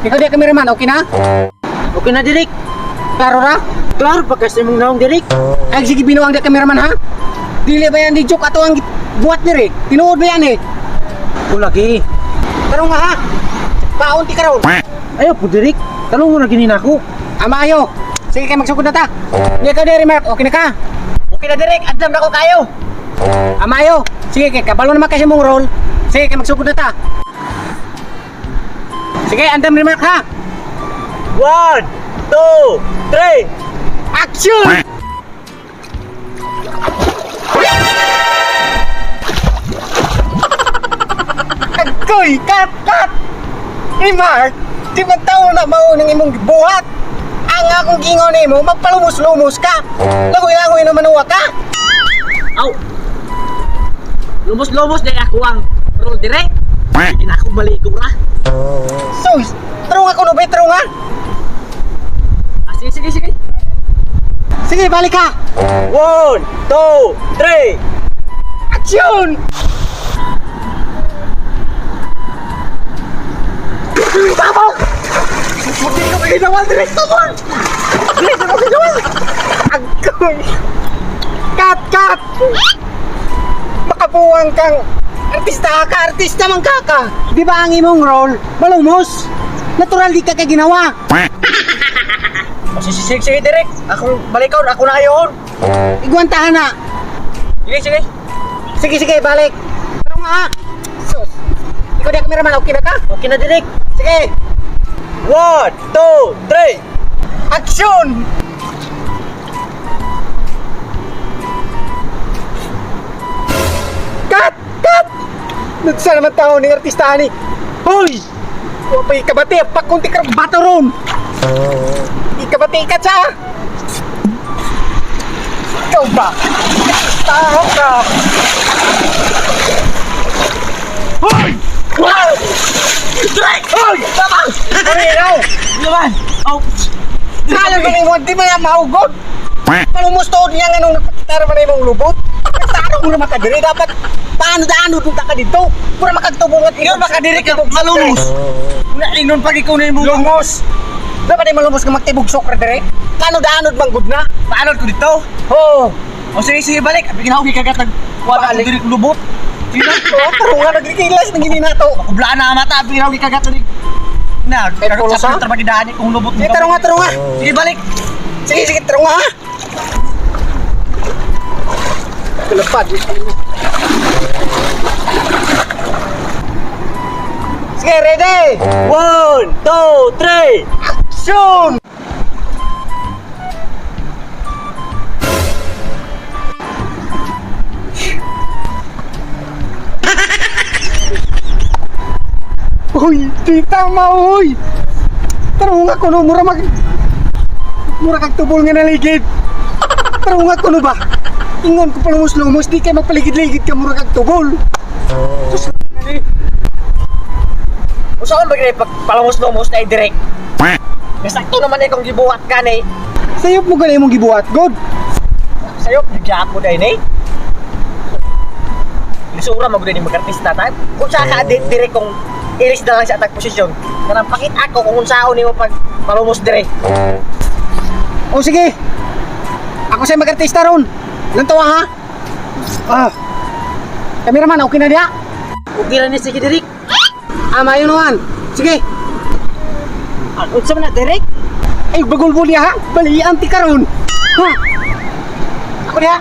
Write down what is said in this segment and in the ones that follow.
Ikaw di cameraman, okay na? Okay na, Direk. Klaro ra? Klaro, pagkas mong naong, Direk. Ay sige binuang di cameraman ha? Dili ba yan di joke ato ang buhat ni Tinuod ba yan eh? O lagi. Tarong nga ha? Paunti ka raw. Ayaw po, Direk. Talong mo na ginin ako. Amayo. Sige kayo magsugod na ta. Hindi ka di remark, okay na ka? Okay na, Direk. Adlam na ko kayo. Amayo. Sige kay kabalo naman kasi mong roll. Sige kayo magsugod na ta. Sige, andam remark ha? 1, 2, 3. Action! Agoy! Cut! Cut! Hey Mark! Di man tao na maunang imong buhat! Ang akong gingon nimo magpalumos-lumos ka! Lagoy-lagoy na manuwa ka! Aw. Lumos-lumos na ako ang roll, Direk. Hindi na ako balik ko na. Sus! Tarong ako no ba? Tarong ha? Sige, sige, sige. Sige, balik ka! 1, 2, 3. Action! Tama! Hindi ka maginawa, Direk! Tama! Hindi ka maginawa! Agoy! Cut! Cut! Makabuwang kang artista ka! Artista man ka! Di ba ang imong role? Malumos! Natural di ka ginawa! Sige, sige, sige, Direk. Ako balikaw, ako na ayon. Igwantahan na! Sige, sige. Sige, sige, balik! Pero nga! Sus! Ikaw di cameraman, okay na ka? Okay na, Direk. Sige! 1, 2, 3. Action! Cut! Cut! Nagsa naman tao ng artista ni. Hoy! Wapay kabati, pakunti ka bato ron! Ikabati ka siya! Ikaw ba? Tao ka! Hoy! Wow! Direk! Hoy! Tama! Marinaw! Naman. Oh. Kala ba mo, di ba yan mahugot? Palumos to niya nga nung nagpakitara ba na yung lubot? Nagtaro mo na makadiri, dapat paano-daano punta ka dito? Pura makagtubong at Yun, makadiri ka malumos. Nainon pag ikaw na yung mga. Lumos! Dapat yung malumos ka magtibog sokra dire? Paano-daanod bang good na? Paano ko dito? Oo! O sige, sige, balik. Pinahugi ka gatag. Wala ko Balik. diri lubot. Sige na. Taro nga, nagkikilas ng gini na to. Kublaan na ang mata. Pinahugi ka gatag. Na, pulos, ha? sa trabagidaan kung lubot. Sige, taro nga, taro nga! Sige, balik. Sige, sige, taro nga ha! Kalapad. Sige, ready! 1, 2, 3. Action! Uy, di tama uy! Tarong nga kuno, mura kag tubol nga naligid. Tarong nga kuno ba? Ingon ko palumos-lumos, di kayo magpaligid-ligid ka mura kag tubol. Sus, Usaon ba pag palamos-lumos na i-direct? Nasakto naman ikong gibuhat ka ni. sayop mo ganay mong gibuhat, God. Sa'yo, nagyak mo dahil eh. Isura mo din mag-artista tayo. Kung saan ka direct kung iris na lang sa attack posisyon. Kanang pakit ako kung saan mo pag palumos direct. O sige, ako sa'yo mag-artista ron. Lantawa ha? Ah, cameraman, okay na diya? Okay na ni sige direct. Ama yun naman. Sige. Ano sa na direct? Ay, bagol-bol niya ha? Balian ti karon. Ha? Ako niya?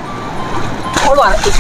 All artist.